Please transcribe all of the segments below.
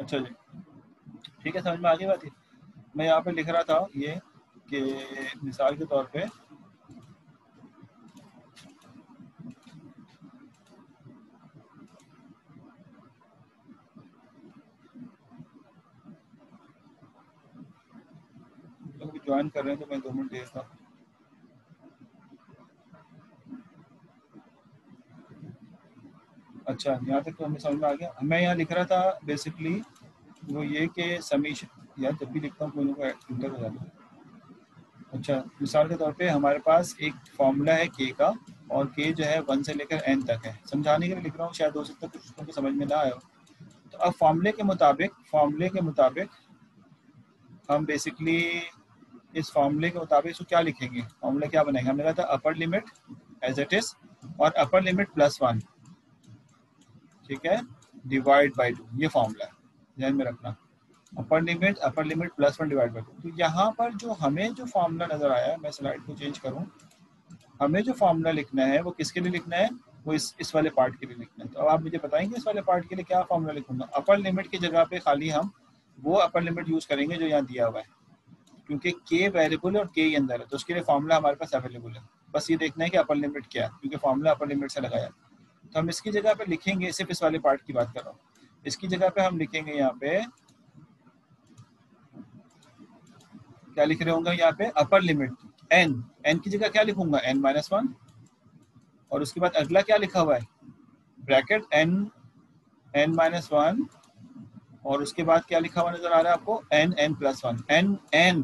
अच्छा जी, ठीक है, समझ में आ गई बात है। मैं यहाँ पे लिख रहा था ये कि मिसाल के तौर पे लोग ज्वाइन कर रहे हैं तो मैं 2 मिनट देता हूँ। अच्छा, यहाँ तक तो हमें समझ में आ गया। मैं यहाँ लिख रहा था बेसिकली वो ये कि समीशन, यार जब भी लिखता हूँ कोई ना कोई इंटर हो जाता है। अच्छा, मिसाल के तौर पे हमारे पास एक फॉर्मूला है के का, और के जो है 1 से लेकर n तक है। समझाने के लिए लिख रहा हूँ, शायद हो सकता है कुछ लोगों को समझ में ना आया हो। तो अब फॉर्मूले के मुताबिक हम बेसिकली इस फॉर्मूले के मुताबिक इसको क्या लिखेंगे, फॉर्मूला क्या बनाएंगे। हमने कहा था upper limit as it is और अपर लिमिट +1, ठीक है, डिवाइड बाई 2, ये फॉर्मूला है, ध्यान में रखना। Upper limit +1 divide by 2। तो यहाँ पर जो हमें जो फॉर्मूला नजर आया है, मैं स्लाइड को चेंज करूँ, हमें जो फॉर्मूला लिखना है वो किसके लिए लिखना है, वो इस वाले पार्ट के लिए लिखना है। तो अब आप मुझे बताएंगे इस वाले पार्ट के लिए क्या फॉर्मूला लिखूंगा। अपर लिमिट की जगह पे खाली हम वो अपर लिमिट यूज करेंगे जो यहाँ दिया हुआ है, क्योंकि के वेरिएबल है और के ही अंदर है, तो उसके लिए फॉर्मूला हमारे पास अवेलेबल है। बस ये देखना है कि अपर लिमिट क्या है, क्योंकि फॉर्मूला अपर लिमिट से लगाया। तो हम इसकी जगह पे लिखेंगे, सिर्फ इस वाले पार्ट की बात कर रहा हूँ, इसकी जगह पे हम लिखेंगे यहाँ पे क्या लिख रहे होंगे यहाँ पे, अपर लिमिट एन की जगह क्या लिखूंगा, n-1, और उसके बाद अगला क्या लिखा हुआ है, ब्रैकेट n-1, और उसके बाद क्या लिखा हुआ नजर आ रहा है आपको, n+1,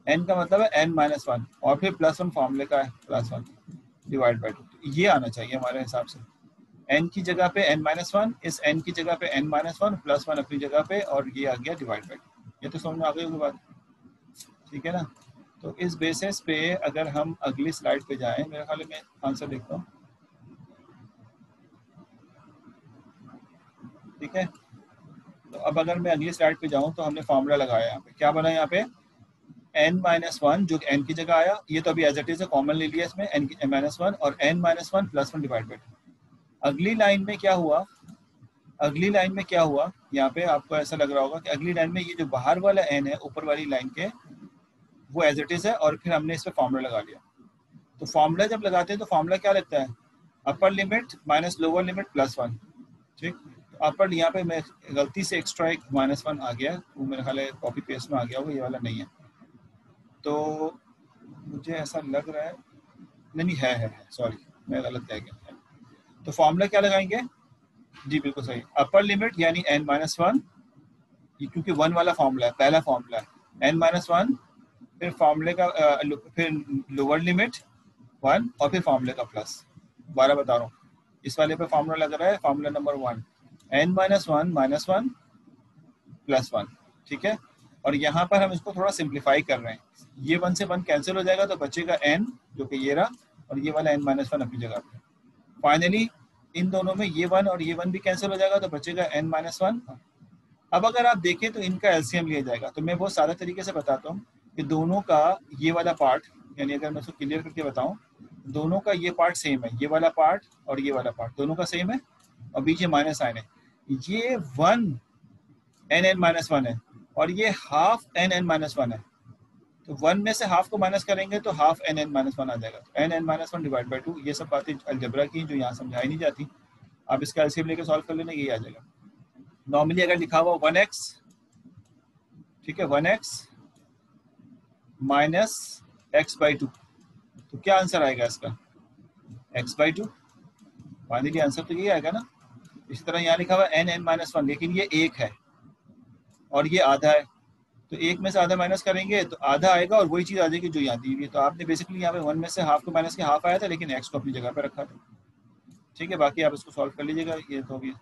n का मतलब है n-1, और फिर +1 फॉर्मूले का है, +1 डिवाइड बाई 2। ये आना चाहिए हमारे हिसाब से, n की जगह पे n-1, इस n की जगह पे n-1, +1 अपनी जगह पे, और ये आ गया डिवाइड बाई 2। ये तो समझ में आ गई होगी बात, ठीक है ना। तो इस बेसिस पे अगर हम अगली स्लाइड पे जाएं, मेरे ख्याल में आंसर देखता हूँ, ठीक है। तो अब अगर मैं अगली स्लाइड पे जाऊं तो हमने फॉर्मूला लगाया, यहाँ पे क्या बना, यहाँ पे n-1 जो n की जगह आया, ये तो अभी एज इट इज कॉमन ले लिया इसमें, n-1 और n-1 +1 डिवाइड बाई 2। अगली लाइन में क्या हुआ, यहाँ पे आपको ऐसा लग रहा होगा कि अगली लाइन में ये जो बाहर वाला n है ऊपर वाली लाइन के, वो एज इट इज है, और फिर हमने इस पर फॉर्मूला लगा लिया। तो फॉर्मूला जब लगाते हैं तो फॉर्मूला क्या लगता है, upper limit minus lower limit +1, ठीक। तो अपर यहाँ पे मैं गलती से एक्स्ट्रा एक -1 आ गया, वो मेरे ख्याल है कॉपी पेस्ट में आ गया होगा, ये वाला नहीं है, तो मुझे ऐसा लग रहा है, नहीं है, सॉरी मैं गलत कह गया। तो फॉर्मूला क्या लगाएंगे, जी बिल्कुल सही, अपर लिमिट यानी n-1, क्योंकि 1 वाला फॉर्मूला है, पहला फॉर्मूला है n-1, फिर फॉर्मूले का फिर लोअर लिमिट 1, और फिर फॉर्मूले का प्लस। दोबारा बता रहा हूँ, इस वाले पे फॉर्मूला लग रहा है, फॉर्मूला नंबर 1 n-1 +1, ठीक है। और यहाँ पर हम इसको थोड़ा सिंप्लीफाई कर रहे हैं, ये 1 से 1 कैंसिल हो जाएगा, तो बचेगा n, जो कि ये रहा, और ये वाला n-1 अपनी जगह पे। फाइनली इन दोनों में ये 1 और ये 1 भी कैंसिल हो जाएगा, तो बचेगा n-1। अब अगर आप देखें तो इनका एलसीएम लिया जाएगा। तो मैं बहुत सारे तरीके से बताता हूँ कि दोनों का ये वाला पार्ट, यानी अगर मैं इसको क्लियर करके बताऊँ, दोनों का ये पार्ट सेम है, ये वाला पार्ट और ये वाला पार्ट दोनों का सेम है, और बीच में माइनस साइन है। ये 1 n-1 है, और ये हाफ n-1 है। तो 1 में से हाफ को माइनस करेंगे तो हाफ n-1 आ जाएगा। तो n-1 डिवाइड बाई 2, ये सब बातें अलजेब्रा की जो यहाँ समझाई नहीं जाती, आप इसका एलसीएम लेकर सॉल्व कर लेना, यही आ जाएगा। नॉर्मली अगर लिखा हुआ 1x, ठीक है, 1x माइनस x/2, तो क्या आंसर आएगा इसका, x/2। फाइनली आंसर तो ये आएगा ना। इसी तरह यहाँ लिखा हुआ n-1, लेकिन ये 1 है और ये आधा है, तो 1 में से आधा माइनस करेंगे तो आधा आएगा, और वही चीज़ आ जाएगी जो यहाँ दी हुई है। तो आपने बेसिकली यहाँ पे 1 में से हाफ को माइनस के हाफ आया था, लेकिन x को अपनी जगह पे रखा था, ठीक है। बाकी आप इसको सॉल्व कर लीजिएगा, ये तो भी।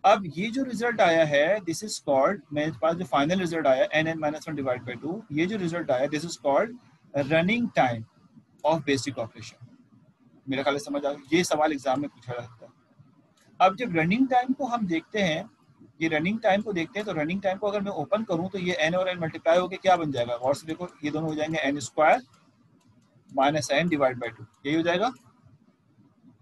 अब ये जो रिजल्ट आया है, दिस इज कॉल्ड, मेरे पास जो फाइनल रिजल्ट आया n-1 डिवाइड बाई 2, ये जो रिजल्ट आया, this is called running time of basic operation. मेरा ख्याल समझ आ गया, ये सवाल एग्जाम में पूछा जा सकता है। अब जब रनिंग टाइम को हम देखते हैं, ये रनिंग टाइम को देखते हैं, तो रनिंग टाइम को अगर मैं ओपन करूं तो ये n और n मल्टीप्लाई होकर क्या बन जाएगा, गौर से देखो, ये दोनों हो जाएंगे n² minus n divide by 2, यही हो जाएगा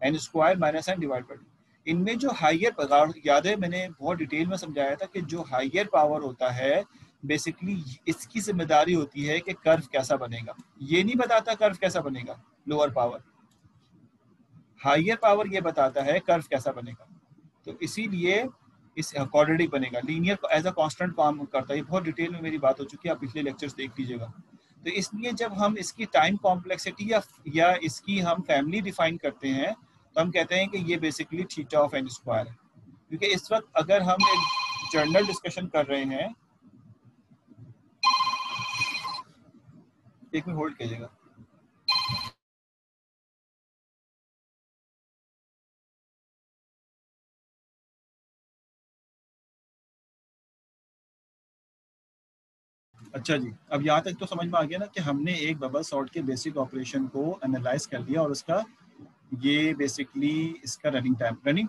n² minus n divide by 2। इनमें जो हायर पावर, याद है मैंने बहुत डिटेल में समझाया था कि जो हायर पावर होता है बेसिकली इसकी जिम्मेदारी होती है कि कर्व कैसा बनेगा, ये नहीं बताता कर्व कैसा बनेगा। लोअर पावर, हायर पावर ये बताता है कर्व कैसा बनेगा। तो इसीलिए इस क्वाड्रेटिक बनेगा, लीनियर एज अ कांस्टेंट काम करता है। ये बहुत डिटेल में मेरी बात हो चुकी है, आप पिछले लेक्चर्स देख लीजिएगा। तो इसलिए जब हम इसकी टाइम कॉम्प्लेक्सिटी या इसकी हम फैमिली डिफाइन करते हैं तो हम कहते हैं कि ये basically theta of n square है। क्योंकि इस वक्त अगर हम एक जर्नल डिस्कशन कर रहे हैं, एक मिनट होल्ड कीजिएगा। अच्छा जी, अब यहाँ तक तो समझ में आ गया ना कि हमने एक बबल सॉर्ट के बेसिक ऑपरेशन को एनालाइज कर लिया और उसका ये बेसिकली इसका रनिंग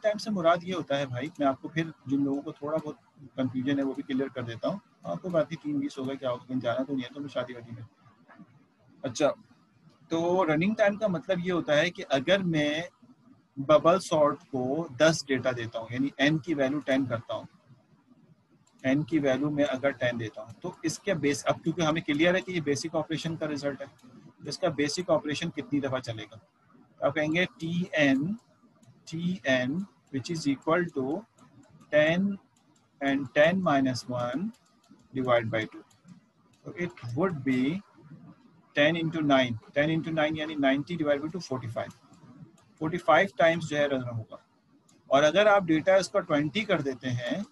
टाइम से मुराद ये होता है भाई, मैं आपको फिर जिन लोगों को थोड़ा बहुत कंफ्यूजन है वो भी क्लियर कर देता हूँ। आपको बात ही 3:20 होगा, क्या कहीं जाना तो नहीं है तो मैं शादी वादी में। अच्छा, तो रनिंग टाइम का मतलब ये होता है कि अगर मैं बबल सॉर्ट को 10 डेटा देता हूँ, यानी n की वैल्यू 10 करता हूँ, n की वैल्यू में अगर 10 देता हूँ तो इसके बेस, अब क्योंकि हमें क्लियर है कि ये बेसिक ऑपरेशन का रिजल्ट है, तो इसका बेसिक ऑपरेशन कितनी दफ़ा चलेगा। तो आप कहेंगे Tn which is equal to 10 and 10 minus 1 divided by 2. So it would be 10 into 9, 10 into 9 यानी 90 divided by 2 45, 45 टाइम्स जो है रन होगा। और अगर आप डेटा इसका 20 कर देते हैं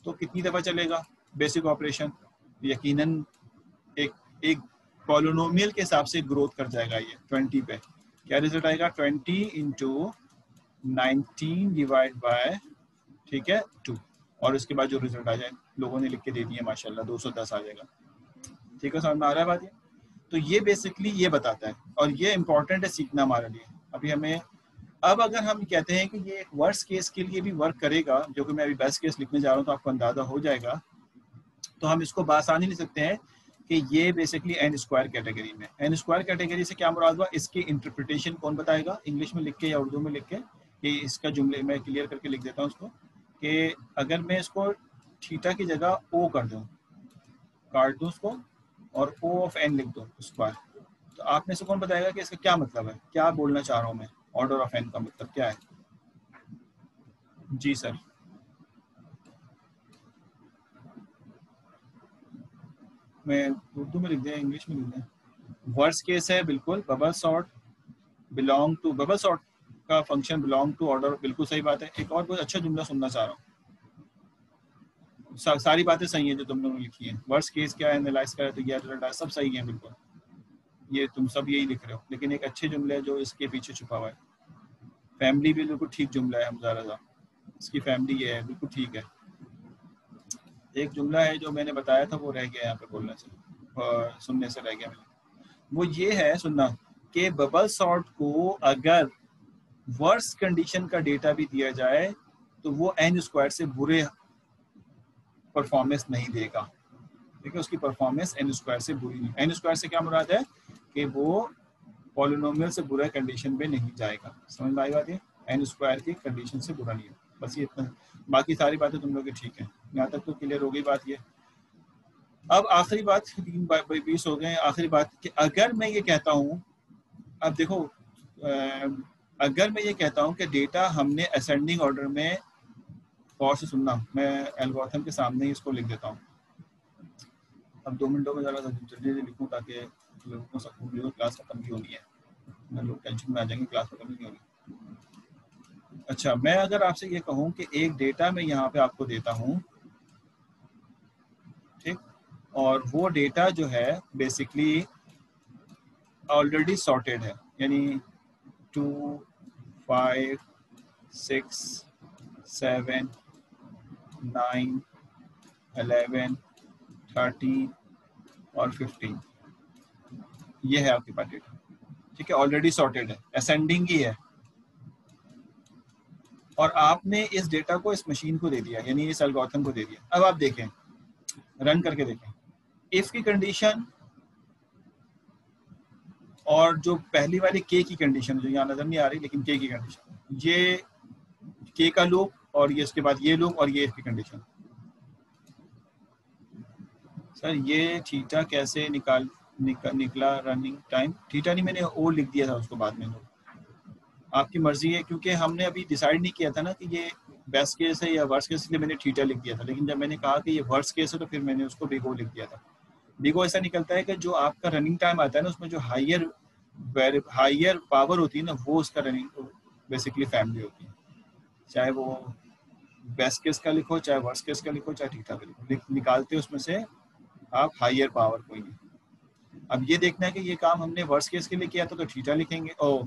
तो कितनी दफ़ा चलेगा बेसिक ऑपरेशन। यकीनन एक एक पॉलिनोमियल के हिसाब से ग्रोथ कर जाएगा ये 20 पे। क्या रिजल्ट आएगा 20 इंटू 19 डिवाइड बाय, ठीक है, 2, और उसके बाद जो रिजल्ट आ जाए लोगों ने लिख के दे दिए माशाल्लाह 210 आ जाएगा। ठीक है, समझ में आ रहा है बात ये। तो ये बेसिकली ये बताता है और ये इंपॉर्टेंट है सीखना हमारे लिए। अभी हमें, अब अगर हम कहते हैं कि ये एक वर्स्ट केस के लिए भी वर्क करेगा, जो कि मैं अभी बेस्ट केस लिखने जा रहा हूँ तो आपको अंदाजा हो जाएगा, तो हम इसको बासानी लिख सकते हैं कि ये बेसिकली एन स्क्वायर कैटेगरी में। एन स्क्वायर कैटेगरी से क्या मुराद हुआ, इसकी इंटरप्रिटेशन कौन बताएगा, इंग्लिश में लिख के या उर्दू में लिख के, कि इसका जुमले मैं क्लियर करके लिख देता हूँ उसको, कि अगर मैं इसको थीटा की जगह ओ कर दूँ, काट दूँ उसको और ओ ऑफ एन लिख दूँ स्क्वायर, तो आप में से कौन बताएगा कि इसका क्या मतलब है, क्या बोलना चाह रहा हूँ मैं, ऑर्डर ऑफ एन का मतलब क्या है। जी सर, मैं उर्दू में लिख दिया, इंग्लिश में लिख दिया। वर्स्ट केस है बिल्कुल, bubble sort belong to, bubble sort का फंक्शन बिलोंग टू ऑर्डर, बिल्कुल सही बात है। एक और बहुत अच्छा जुमला सुनना चाह रहा हूँ, सारी बातें सही हैं जो तुम लोगों ने लिखी हैं। वर्स्ट केस क्या है, एनालाइज करें तो ये रिजल्ट सब सही है बिल्कुल, ये तुम सब यही लिख रहे हो, लेकिन एक अच्छे जुमले जो इसके पीछे छुपा हुआ है, फैमिली भी बिल्कुल ठीक जुमला है हमजा रजा, इसकी फैमिली ये है, बिल्कुल ठीक है। एक जुमला है जो मैंने बताया था वो रह गया यहाँ पे बोलने से और सुनने से रह गया मैंने, वो ये है सुनना कि बबल सॉर्ट को अगर वर्स्ट कंडीशन का डेटा भी दिया जाए तो वो एन स्क्वायर से बुरे परफॉर्मेंस नहीं देगा। ठीक है, उसकी परफॉर्मेंस एन स्क्वायर से बुरी नहीं। एन स्क्वायर से क्या मुराद है कि वो पॉलिनोमियल से बुरा कंडीशन में नहीं जाएगा। समझ में आई बात है, एन स्क्वायर की कंडीशन से बुरा नहीं है, बस ये इतना। बाकी सारी बातें तुम लोग की ठीक है, यहाँ तक तो क्लियर हो गई बात ये। अब आखिरी बात, 3:20 हो गए, आखिरी बात कि अगर मैं ये कहता हूँ, अब देखो अगर मैं ये कहता हूँ कि डेटा हमने असेंडिंग ऑर्डर में, गौर से सुनना, मैं एल्गोरिथम के सामने ही इसको लिख देता हूँ। अब 2 मिनटों में ज़रा जल्दी लिखूँ ताकि लोगों को सकूँ, क्लास खत्म भी होनी है, मैं लोग टेंशन में आ जाएंगे, क्लास खत्म नहीं होगी। अच्छा, मैं अगर आपसे ये कहूँ कि एक डेटा मैं यहाँ पे आपको देता हूँ, ठीक, और वो डेटा जो है बेसिकली ऑलरेडी सॉर्टेड है, यानी 2, 5, 6, 7, 9, 11, 13 और 15, ये है आपके पास डेटा। ठीक है, ऑलरेडी सॉर्टेड है, असेंडिंग ही है, और आपने इस डेटा को इस मशीन को दे दिया, यानी इस एल्गोरिथम को दे दिया। अब आप देखें, रन करके देखें, इफ की कंडीशन और जो पहली वाली के की कंडीशन जो यहाँ नजर नहीं आ रही, लेकिन के की कंडीशन, ये के का लूप और ये उसके बाद ये लूप और ये इसकी कंडीशन। सर ये थीटा कैसे निकला रनिंग टाइम? थीटा नहीं, मैंने ओ लिख दिया था उसको बाद में। आपकी मर्जी है, क्योंकि हमने अभी डिसाइड नहीं किया था ना कि ये बेस्ट केस है या वर्स्ट केस, इसलिए मैंने थीटा लिख दिया था। लेकिन जब मैंने कहा कि ये वर्स्ट केस है तो फिर मैंने उसको बिगो लिख दिया था। बिगो ऐसा निकलता है कि जो आपका रनिंग टाइम आता है ना, उसमें जो हायर पावर होती है ना, वो उसका रनिंग बेसिकली फैमिली होती है। चाहे वो बेस्ट केस का लिखो, चाहे वर्स्ट केस का लिखो, चाहे थीटा का लिखो, निकालते उसमें से आप हायर पावर को ही। अब ये देखना है कि ये काम हमने वर्स्ट केस के लिए किया था तो थीटा लिखेंगे और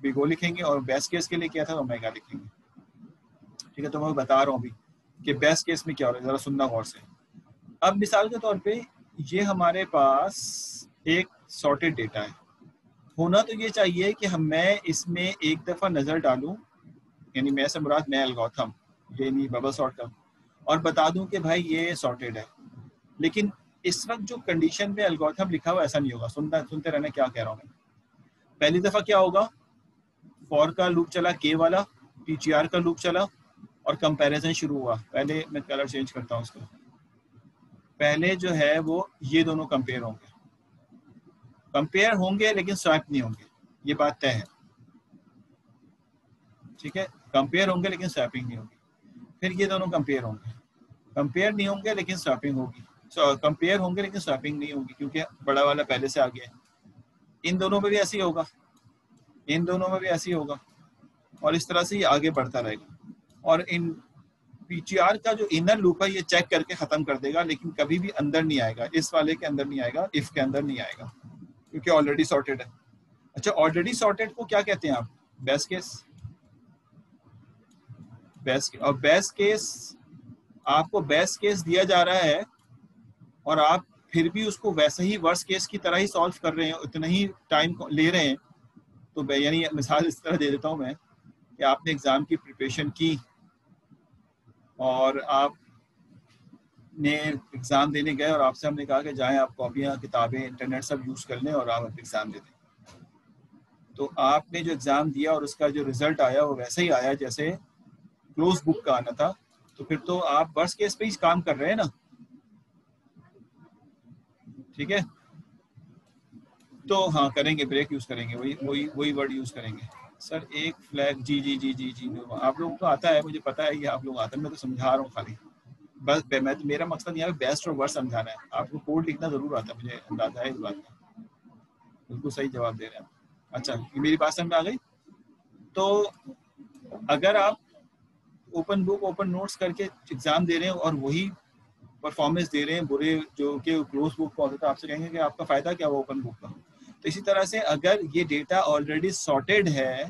बिगो लिखेंगे, और बेस्ट केस के लिए किया था तो ओमेगा लिखेंगे। ठीक है, तो मैं बता रहा हूँ अभी कि बेस्ट केस में क्या हो रहा है, जरा सुनना गौर से। अब मिसाल के तौर पे ये हमारे पास एक सॉर्टेड डेटा है। होना तो ये चाहिए कि मैं इसमें एक दफ़ा नज़र डालूं, यानी मैं से मुराद मैं एल्गोरिथम, ये नहीं बबल सॉर्ट का, और बता दूं कि भाई ये सॉर्टेड है। लेकिन इस वक्त जो कंडीशन में एल्गोरिथम लिखा हुआ ऐसा नहीं होगा। सुनते रहना क्या कह रहा हूँ मैं। पहली दफ़ा क्या होगा, फॉर का लूप चला, के वाला, टीटीआर का लूप चला और कंपैरिजन शुरू हुआ। पहले मैं कलर चेंज करता हूँ इसको। पहले जो है वो ये दोनों कंपेयर होंगे लेकिन स्वैप नहीं होंगे, ये बात तय है। ठीक है, कंपेयर होंगे लेकिन स्वैपिंग नहीं होगी। फिर ये दोनों कंपेयर नहीं होंगे लेकिन स्वैपिंग होगी। कंपेयर होंगे लेकिन स्वैपिंग नहीं होगी क्योंकि बड़ा वाला पहले से आ गया है। इन दोनों में भी ऐसे ही होगा, इन दोनों में भी ऐसे ही होगा, और इस तरह से ये आगे बढ़ता रहेगा। और इन पीटीआर का जो इनर लूप है ये चेक करके खत्म कर देगा, लेकिन कभी भी अंदर नहीं आएगा, इस वाले के अंदर नहीं आएगा, इफ के अंदर नहीं आएगा, क्योंकि ऑलरेडी सॉर्टेड है। अच्छा, ऑलरेडी सॉर्टेड को क्या कहते हैं आप? Best case. और बेस्ट केस, आपको बेस्ट केस दिया जा रहा है और आप फिर भी उसको वैसे ही वर्स्ट केस की तरह ही सॉल्व कर रहे हैं, उतना ही टाइम ले रहे हैं। तो यानी मिसाल इस तरह दे देता हूँ मैं कि आपने एग्जाम की प्रिपरेशन की और आप ने एग्ज़ाम देने गए और आपसे हमने कहा कि जाएं आप कॉपियाँ, किताबें, इंटरनेट सब यूज़ कर लें और आप एग्ज़ाम दे दें। तो आपने जो एग्ज़ाम दिया और उसका जो रिज़ल्ट आया वो वैसे ही आया जैसे क्लोज बुक का आना था, तो फिर तो आप वर्स्ट केस पे ही काम कर रहे हैं ना। ठीक है, तो हाँ करेंगे, ब्रेक यूज़ करेंगे, वही वर्ड यूज़ करेंगे। सर एक फ्लैग, जी जी जी जी जी, आप लोगों को आता है, मुझे पता है ये आप लोग आता है, मैं तो समझा रहा हूँ खाली। बस मेरा मकसद यहाँ पे बेस्ट और वर्स्ट समझाना है। आपको कोड लिखना जरूर आता है, मुझे अंदाजा है इस बात का। बिल्कुल सही जवाब दे रहे हैं। अच्छा, मेरी बात समझ में आ गई? तो अगर आप ओपन बुक ओपन नोट्स करके एग्जाम दे रहे हैं और वही परफॉर्मेंस दे रहे हैं बुरे जो कि क्लोज बुक का होता है, तो आपसे कहेंगे कि आपका फायदा क्या हुआ ओपन बुक का। तो इसी तरह से अगर ये डेटा ऑलरेडी सॉर्टेड है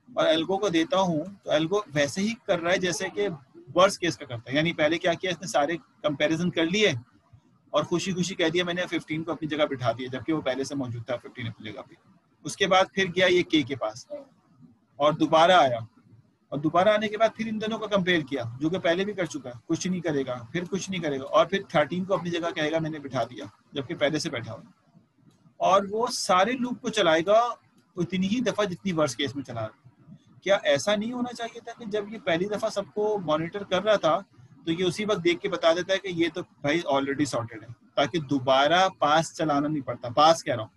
और एल्गो को देता हूँ तो एल्गो वैसे ही कर रहा है जैसे कि वर्स्ट केस का करता है। यानी पहले क्या किया, इसने सारे कंपैरिजन कर लिए और खुशी खुशी कह दिया मैंने 15 को अपनी जगह बिठा दिया, जबकि वो पहले से मौजूद था 15 अपनी जगह पे। उसके बाद फिर गया ये के पास और दोबारा आया, और दोबारा आने के बाद फिर इन दोनों को कंपेयर किया, जो कि पहले भी कर चुका है, कुछ नहीं करेगा, फिर कुछ नहीं करेगा, और फिर 13 को अपनी जगह कहेगा मैंने बिठा दिया, जबकि पहले से बैठा हुआ। और वो सारे लूप को चलाएगा उतनी ही दफा जितनी वर्स्ट केस में चला रहा। क्या ऐसा नहीं होना चाहिए था कि जब ये पहली दफा सबको मॉनिटर कर रहा था तो ये उसी वक्त देख के बता देता है कि ये तो भाई ऑलरेडी सॉर्टेड है, ताकि दोबारा पास चलाना नहीं पड़ता। पास कह रहा हूँ,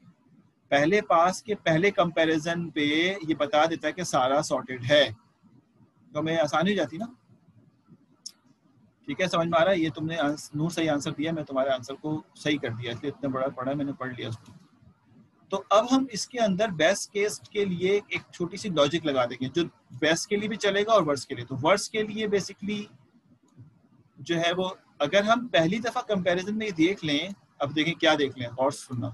पहले पास के पहले कंपैरिजन पे ये बता देता है कि सारा सॉर्टेड है, तो मैं आसानी हो जाती ना। ठीक है, समझ में आ रहा है? ये तुमने नूर सही आंसर दिया, मैं तुम्हारे आंसर को सही कर दिया, इसलिए इतना बड़ा पढ़ा मैंने, पढ़ लिया उसको। तो अब हम इसके अंदर बेस्ट केस के लिए एक छोटी सी लॉजिक लगा देंगे जो बेस्ट के लिए भी चलेगा और वर्स्ट के लिए। तो वर्स्ट के लिए बेसिकली जो है वो, अगर हम पहली दफा कंपैरिजन में ये देख लें, अब देखें क्या देख लें और सुनना,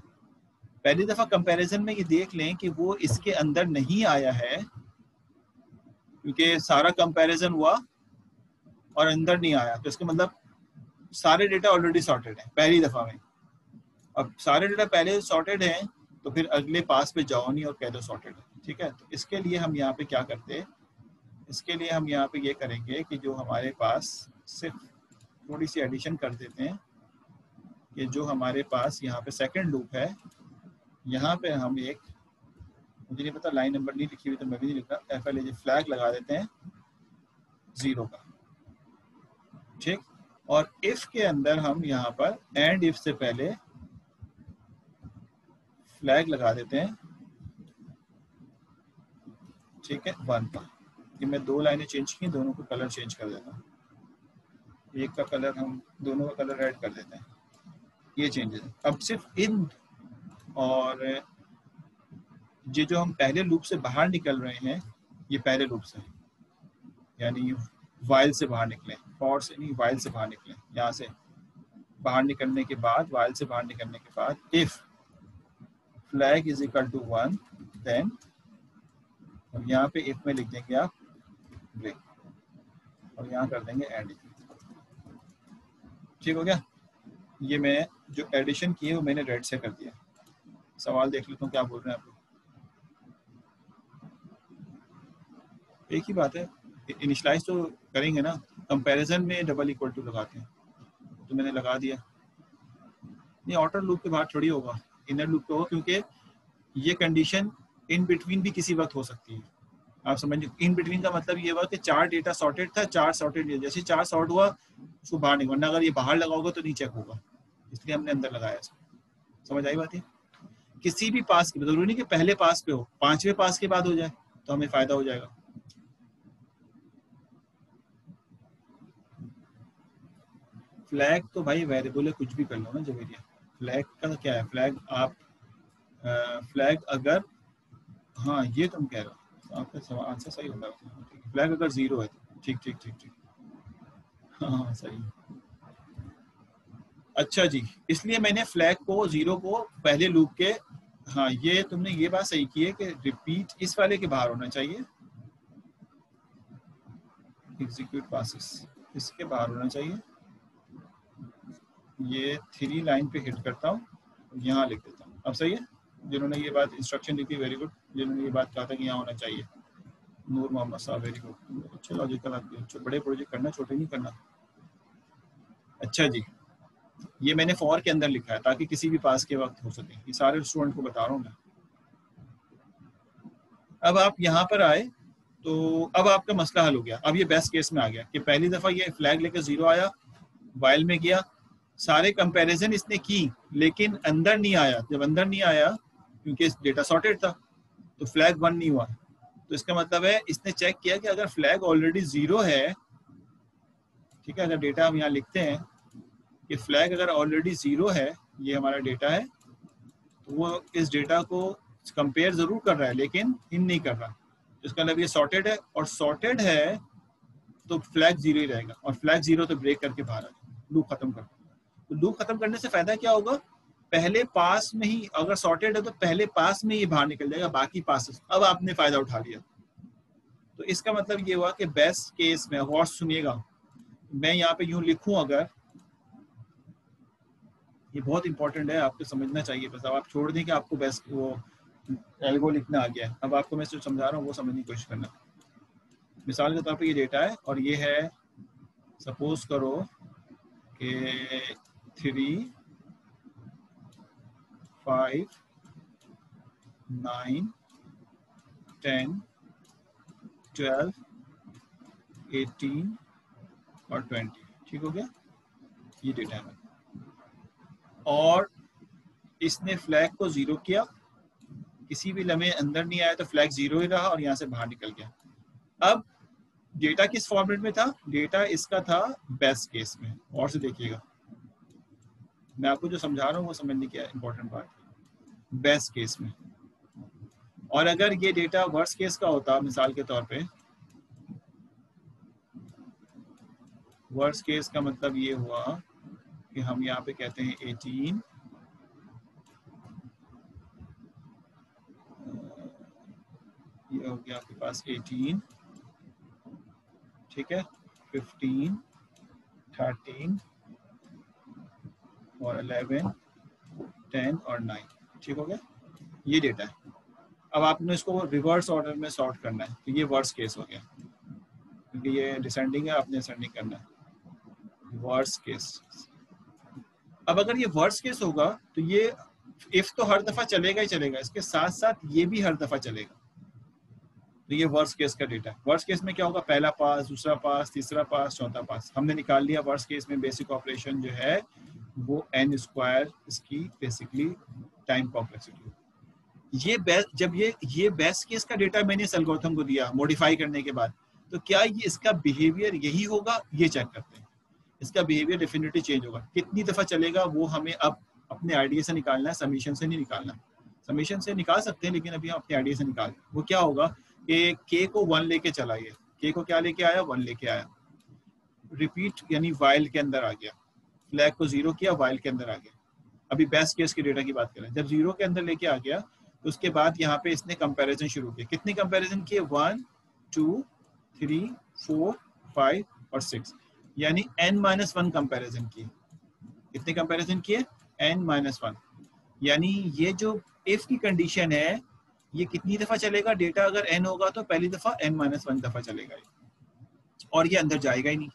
पहली दफा कंपैरिजन में ये देख लें कि वो इसके अंदर नहीं आया है क्योंकि सारा कंपैरिजन हुआ और अंदर नहीं आया, तो इसका मतलब सारे डेटा ऑलरेडी सॉर्टेड है पहली दफा में। अब सारे डेटा पहले सॉर्टेड हैं तो फिर अगले पास पे जाओ नहीं और कह दो सॉर्टेड है। ठीक है, तो इसके लिए हम यहाँ पे क्या करते हैं, इसके लिए हम यहाँ पे ये करेंगे कि जो हमारे पास सिर्फ थोड़ी सी एडिशन कर देते हैं कि जो हमारे पास यहाँ पे सेकंड लूप है, यहाँ पे हम एक मुझे नहीं पता, लाइन नंबर नहीं लिखी हुई तो मैं भी नहीं लिख रहा। FLAG फ्लैग लगा देते हैं 0 का, ठीक। और इफ के अंदर हम यहाँ पर एंड इफ से पहले फ्लैग लगा देते हैं, ठीक है, 1 का। कि मैं 2 लाइनें चेंज की, दोनों को कलर चेंज कर देता हूँ। एक का कलर हम दोनों का कलर रेड कर देते हैं, ये चेंजेस। अब सिर्फ इन और ये जो हम पहले लूप से बाहर निकल रहे हैं, ये पहले लूप से, यानी वाइल से बाहर निकले, फॉर से नहीं, वाइल से बाहर निकले। यहाँ से बाहर निकलने के बाद, वाइल से बाहर निकलने के बाद, if flag is equal to 1 then, और यहाँ पे इफ में लिख देंगे आप ब्रेक, और यहाँ कर देंगे एंड। ठीक हो गया। ये मैं जो एडिशन की है वो मैंने रेड से कर दिया। सवाल देख लेता हूँ क्या बोल रहे हैं आप लोग। एक ही बात है, इनिशियलाइज तो करेंगे ना, कंपैरिजन में डबल इक्वल टू लगाते हैं, तो मैंने लगा दिया। नहीं, आउटर लूप के बाद थोड़ी होगा, इनर लूप पे हो, क्योंकि ये कंडीशन इन बिटवीन भी किसी वक्त हो सकती है। आप समझिए, इन बिटवीन का मतलब ये हुआ कि 4 डेटा सॉर्टेड था, 4 सॉर्टेड, जैसे 4 सॉर्ट हुआ उसको बाहर नहीं, वरना अगर ये बाहर लगाओगे तो नहीं चेक होगा, इसलिए हमने अंदर लगाया इसको। समझ आई बात है? किसी भी पास के, जरूरी नहीं कि पहले पास पे हो, 5वें पास के बाद हो जाए तो हमें फायदा हो जाएगा। फ्लैग तो भाई वेरिएबल है, कुछ भी कर लो ना जवेरिया। फ्लैग का क्या है, फ्लैग आप फ्लैग अगर, हाँ ये तुम कह रहे हो, आपका आंसर सही होगा। फ्लैग अगर 0 है, ठीक ठीक ठीक ठीक, हाँ सही। अच्छा जी, इसलिए मैंने फ्लैग को 0 को पहले लूप के, हाँ ये तुमने ये बात सही की है कि रिपीट इस वाले के बाहर होना चाहिए, एग्जीक्यूट पासेस इसके बाहर होना चाहिए। ये 3 लाइन पे हिट करता हूँ, यहाँ लिख देता हूँ। अब सही है? जिन्होंने ये बात इंस्ट्रक्शन दी थी वेरी गुड, जिन्होंने ये बात कहा था कि यहाँ होना चाहिए, नूर मोहम्मद साहब वेरी गुड, अच्छे लॉजिकल आदमी, बड़े प्रोजेक्ट करना, छोटे नहीं करना। अच्छा जी, ये मैंने फॉर के अंदर लिखा है ताकि किसी भी पास के वक्त हो सके, ये सारे स्टूडेंट को बता रहा हूँ मैं। अब आप यहाँ पर आए तो अब आपका मसला हल हो गया। अब ये बेस्ट केस में आ गया कि पहली दफा ये फ्लैग लेकर 0 आया, वाइल में गया, सारे कंपैरिजन इसने की, लेकिन अंदर नहीं आया। जब अंदर नहीं आया क्योंकि डेटा सॉर्टेड था तो फ्लैग 1 नहीं हुआ। तो इसका मतलब है इसने चेक किया कि अगर फ्लैग ऑलरेडी 0 है, ठीक है, अगर डेटा हम यहाँ लिखते हैं कि फ्लैग अगर ऑलरेडी 0 है, ये हमारा डेटा है, तो वो इस डेटा को कंपेयर जरूर कर रहा है लेकिन इन नहीं कर रहा। इसका मतलब ये सॉर्टेड है, और सॉर्टेड है तो फ्लैग 0 ही रहेगा, और फ्लैग 0 तो ब्रेक करके बाहर आ जाए, लूप खत्म कर। तो लूप खत्म करने से फायदा क्या होगा, पहले पास में ही अगर सॉर्टेड है तो पहले पास में ही बाहर निकल जाएगा, बाकी पास। अब आपने फायदा उठा लिया। तो इसका मतलब ये हुआ कि बेस्ट केस में, गौर सुनिएगा, मैं यहाँ पे यूं लिखूं अगर, ये बहुत इंपॉर्टेंट है, आपको समझना चाहिए। बस अब आप छोड़ दें कि आपको बेस्ट वो एल्गो लिखना आ गया है, अब आपको मैं जो समझा रहा हूँ वो समझने की कोशिश करना। मिसाल के तौर पे ये डेटा है और ये है, सपोज करो कि 3, 5, 9, 10, 12, 18 और 20, ठीक हो गया, ये डेटा है। और इसने फ्लैग को 0 किया, किसी भी लम्हे अंदर नहीं आया तो फ्लैग 0 ही रहा और यहाँ से बाहर निकल गया। अब डेटा किस फॉर्मेट में था, डेटा इसका था बेस्ट केस में। और से देखिएगा, मैं आपको जो समझा रहा हूँ वो समझने की इंपॉर्टेंट बात है, बेस्ट केस में। और अगर ये डेटा वर्स्ट केस का होता, मिसाल के तौर पे, वर्स्ट केस का मतलब ये हुआ कि हम यहाँ पे कहते हैं 18, ये हो गया आपके पास 18, ठीक है, 15, 13 और 11, 10 और 9, ठीक हो गया, ये डेटा है। अब आपने इसको रिवर्स ऑर्डर में सॉर्ट करना है, तो ये वर्स्ट केस हो गया, क्योंकि ये डिसेंडिंग है, आपने असेंडिंग करना है, वर्स्ट केस। अब अगर ये वर्स्ट केस होगा तो ये इफ तो हर दफा चलेगा ही चलेगा, इसके साथ साथ ये भी हर दफा चलेगा। तो ये वर्स्ट केस का डेटा है। वर्स्ट केस में क्या होगा, पहला पास, दूसरा पास, तीसरा पास, चौथा पास। हमने निकाल लिया वर्स्ट केस में बेसिक ऑपरेशन जो है वो n स्क्वायर इसकी बेसिकली टाइम कॉम्प्लेक्सिटी। जब ये बेस्ट केस का डेटा मैंने इस एल्गोरिथम को दिया मॉडिफाई करने के बाद, तो क्या ये इसका बिहेवियर यही होगा, ये चेक करते हैं। इसका बिहेवियर डेफिनेटली चेंज होगा। कितनी दफा चलेगा वो हमें अब अपने आइडिया से निकालना है, समीशन से नहीं निकालना। समीशन से निकाल सकते हैं लेकिन अभी हम अपने आइडिया से निकाल, वो क्या होगा कि k को 1 लेके चला, ये k को क्या लेके आया, 1 लेके आया, रिपीट यानी वाइल के अंदर आ गया, फ्लैग को 0 किया, वाइल के अंदर आ गया। अभी बेस्ट केस के डेटा की बात करें, जब 0 के अंदर लेके आ गया तो उसके बाद यहाँ पे इसने कंपैरिजन शुरू किया। कितनी कंपैरिजन किए, 1 2 3 4 5 और 6, यानी n-1 कंपैरिजन किए। कितने कंपैरिजन किए, n-1। यानी ये जो इफ की कंडीशन है ये कितनी दफा चलेगा, डेटा अगर n होगा तो पहली दफा n-1 दफा चलेगा और ये अंदर जाएगा ही नहीं।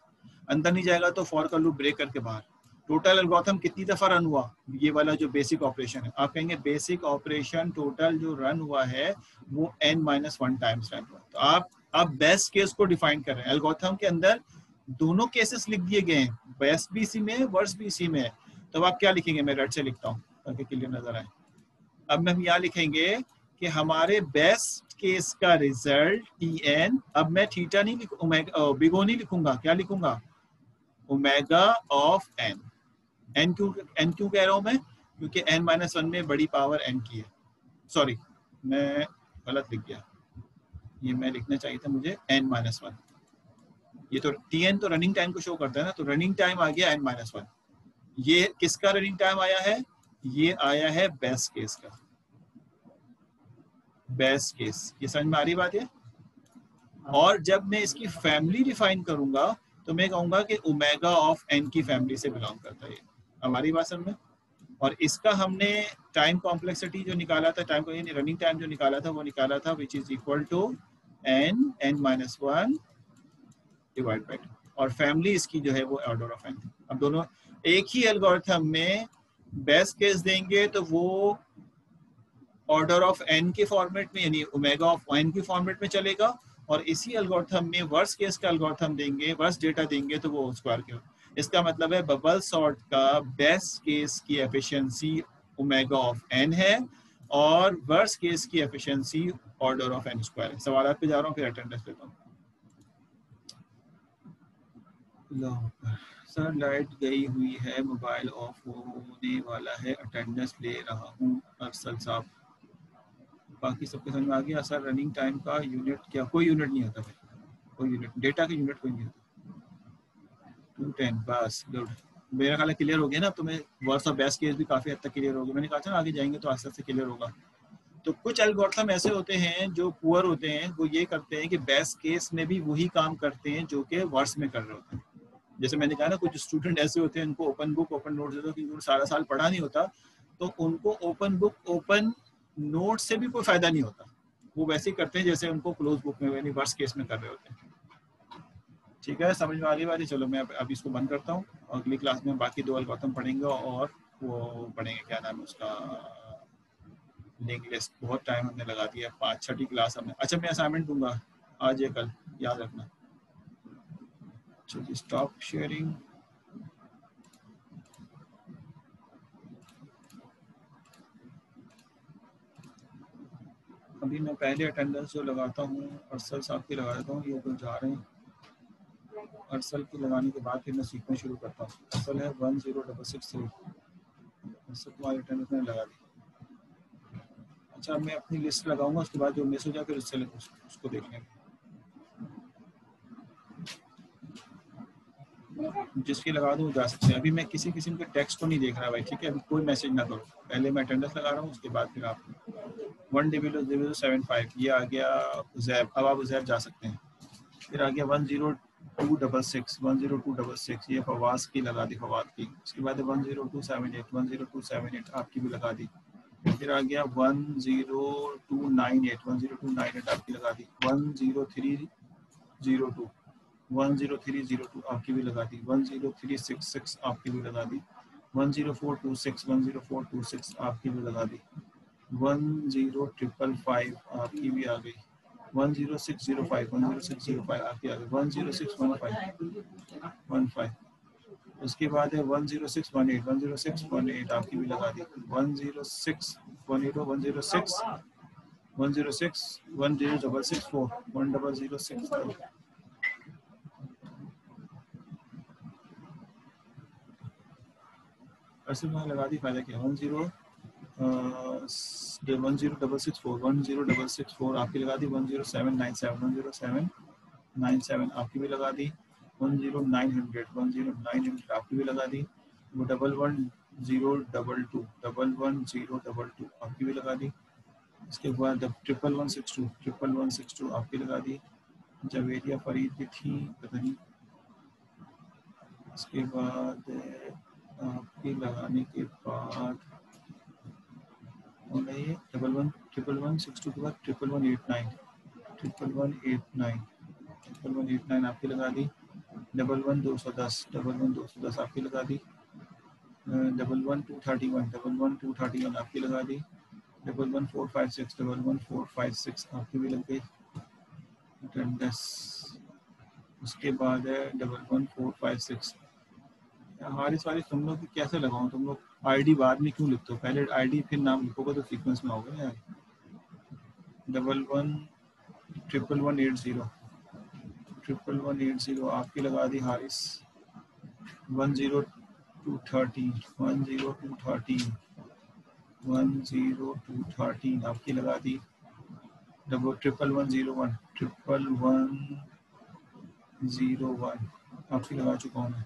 अंदर नहीं जाएगा तो फॉर का लूप ब्रेक करके बाहर। टोटल एल्गोरिथम कितनी दफा रन हुआ, ये वाला जो बेसिक ऑपरेशन है, आप कहेंगे बेसिक ऑपरेशन टोटल जो रन हुआ है वो n-1 टाइम्स रन हुआ। तो आप बेस्ट केस को डिफाइन कर रहे हैं। एल्गोरिथम के अंदर दोनों केसेस लिख दिए गए हैं, बेस्ट भी इसी में है, वर्स्ट भी इसी में है। तो आप क्या लिखेंगे, मैं रेड से लिखता हूँ ताकि क्लियर नजर आए। अब हम यहाँ लिखेंगे कि हमारे बेस्ट केस का रिजल्ट Tn, अब मैं थीटा नहीं लिखूंगा, बिग O नहीं लिखूंगा, क्या लिखूंगा, ओमेगा ऑफ n। n क्यों कह रहा हूं मैं, क्योंकि n-1 में बड़ी पावर n की है। सॉरी मैं गलत लिख गया, ये मैं लिखना चाहिए था मुझे n-1। ये तो Tn तो रनिंग टाइम को शो करता है ना, तो रनिंग टाइम आ गया n-1। ये किसका रनिंग टाइम आया है, ये आया है बेस्ट केस का। बेस्ट केस, ये समझ में आ रही बात है। और जब मैं इसकी फैमिली डिफाइन करूंगा तो मैं कहूंगा कि ओमेगा ऑफ n की फैमिली से बिलोंग करता है। हमारी बात समझ में। और इसका हमने टाइम कॉम्प्लेक्सिटी जो निकाला था, टाइम रनिंग टाइम जो निकाला था वो निकाला था which is equal to n-1 divide by 2, और फैमिली इसकी जो है वो ऑर्डर ऑफ n। अब दोनों एक ही एल्गोरिथम में बेस्ट केस देंगे तो वो ऑर्डर ऑफ n के फॉर्मेट में यानी ओमेगा ऑफ n के फॉर्मेट में चलेगा, और इसी एल्गोरिथम में वर्स्ट केस का एल्गोरिथम देंगे, वर्स्ट डेटा देंगे तो वो स्क्वायर के। इसका मतलब है बबल सॉर्ट का बेस्ट केस की एफिशिएंसी ओमेगा ऑफ n है और वर्स्ट केस की efficiency order of n square है। सवालात पे जा रहा हूँ, फिर अटेंडेंस लेता हूँ। सर लाइट गई हुई है, मोबाइल ऑफ होने वाला है, अटेंडेंस ले रहा हूँ। अरसल साहब, बाकी सबके समझ में आ गया। सर रनिंग टाइम का यूनिट क्या, कोई यूनिट नहीं होता भाई, कोई यूनिट, डेटा का यूनिट कोई नहीं होता। 210 बस, गुड। मेरा ख्याल क्लियर हो गया ना, तो मैं वर्स्ट और बेस्ट केस भी काफी हद तक क्लियर हो गया। मैंने कहा था ना आगे जाएंगे तो आस्ते आस्ते क्लियर होगा। तो कुछ एल्गोरिथम ऐसे होते हैं जो पुअर होते हैं, वो ये करते हैं कि बेस्ट केस में भी वही काम करते हैं जो कि वर्स्ट में कर रहे होते हैं। जैसे मैंने कहा ना, कुछ स्टूडेंट ऐसे होते हैं उनको ओपन बुक ओपन नोट दे दो, क्योंकि सारा साल पढ़ा नहीं होता, तो उनको ओपन बुक ओपन नोट से भी कोई फायदा नहीं होता। वो वैसे ही करते हैं जैसे उनको क्लोज बुक में यानी वर्स्ट केस में कर रहे होते हैं। ठीक है, समझ में आ रही बात है। चलो मैं अब इसको बंद करता हूँ, अगली क्लास में बाकी 2 एल्गोरिथम पढ़ेंगे और वो पढ़ेंगे क्या नाम है उसका, लिंक लिस्ट। बहुत टाइम हमने लगा दिया, 5-6 क्लास हमने। अच्छा मैं असाइनमेंट दूंगा आज या कल, याद रखना। चलिए स्टॉप शेयरिंग। अभी मैं पहले अटेंडेंस जो लगाता हूँ अरसल साहब की लगा देता हूँ, ये तो जा रहे हैं। अरसल की लगाने के बाद फिर मैं सीखना शुरू करता हूँ। अरसल है 10663, अरसल तुम्हारी अटेंडेंस मैंने लगा दी। अच्छा मैं अपनी लिस्ट लगाऊंगा, उसके बाद जो मिस हो जाए फिर उसको देख लेंगे। जिसकी लगा दूँ जा सकते हैं। अभी मैं किसी किस्म के टेक्स्ट को नहीं देख रहा भाई, ठीक है। अभी कोई मैसेज ना करो, पहले मैं अटेंडेंस लगा रहा हूँ, उसके बाद फिर आप 10075 ये आ गया उजैब। अब आप उजैब जा सकते हैं। फिर आ गया 10266 ये फवाद की लगा दी, फवाद की। उसके बाद 10278 आपकी भी लगा दी। फिर आ गया 10298 आपकी लगा दी। 10302 आपकी भी लगा दी। 10366 आपकी भी लगा दी। 10426 10426 आपकी भी लगा दी। 10555 आपकी भी आ गई। 10605 10605 आपकी आ गई। 10615 उसके बाद है 10618 10618 आपकी भी लगा दी। 10618 106 106 10664 10064 ऐसे मैंने लगा दी। फायदा क्या? 10664 आपकी लगा दी। 10797 आपकी भी लगा दी। 10900 आपकी भी लगा दी। 11022 11022 आपकी भी लगा दी। इसके बाद 11162 आपकी लगा दी। जवेरिया फरीद भी थी, पता नहीं। इसके बाद आपकी लगाने के बाद 11162 के बाद 1189 आपकी लगा दी। 11210 आपकी लगा दी। 11231 आपकी लगा दी। 11456 आपकी भी लग गई। उसके बाद है 11456। हारिस वारिस तुम लोग कैसे लगाऊं? तुम लोग आईडी बाद में क्यों लिखते हो? पहले आईडी फिर नाम लिखोगे तो सीक्वेंस में होगा यार। 11180 आपकी लगा दी हारिस। 10213 आपकी लगा दी। 11101 आपकी लगा चुका हूँ मैं।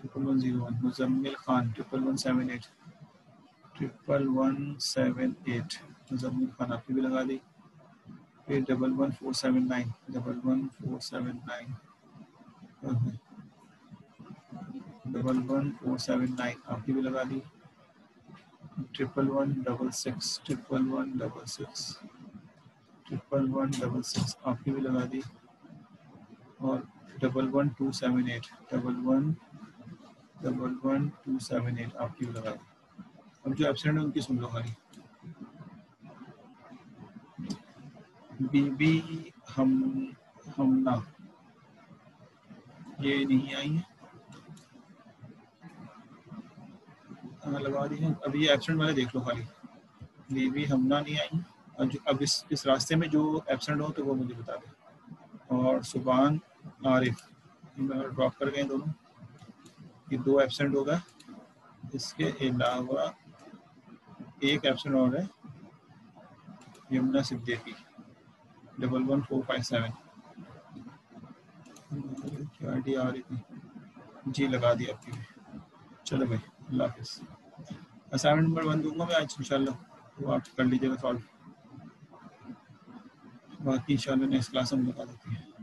11101 मुजम्मिल खान 11178 मुजम्मिल खान आपकी भी लगा दी। फिर 11479 आपकी भी लगा दी। 11166 आपकी भी लगा दी। और 11278 आपकी भी लगा दी। अब जो एब्सेंट है उनकी सुन लो खाली। बीबी हमना ये नहीं आई है, लगा दी है। अब ये एब्सेंट वाले देख लो खाली। बीबी हमना नहीं आई। और जो अब इस रास्ते में जो एब्सेंट हो तो वो मुझे बता दें। और सुबान आरिफ ड्रॉप कर गए दोनों, ये 2 एब्सेंट होगा। इसके अलावा एक एब्सेंट और है, यमुना सिद्दीकी 11457 क्या आईडी आ रही थी जी, लगा दी आपकी भी। चलो भाई, अल्लाह हाफिज़। असाइनमेंट नंबर 1 दूंगा मैं आज इंशाल्लाह, तो आप कर लीजिएगा सॉल्व। बाकी इंशाल्लाह नेक्स्ट क्लास में बता देते हैं।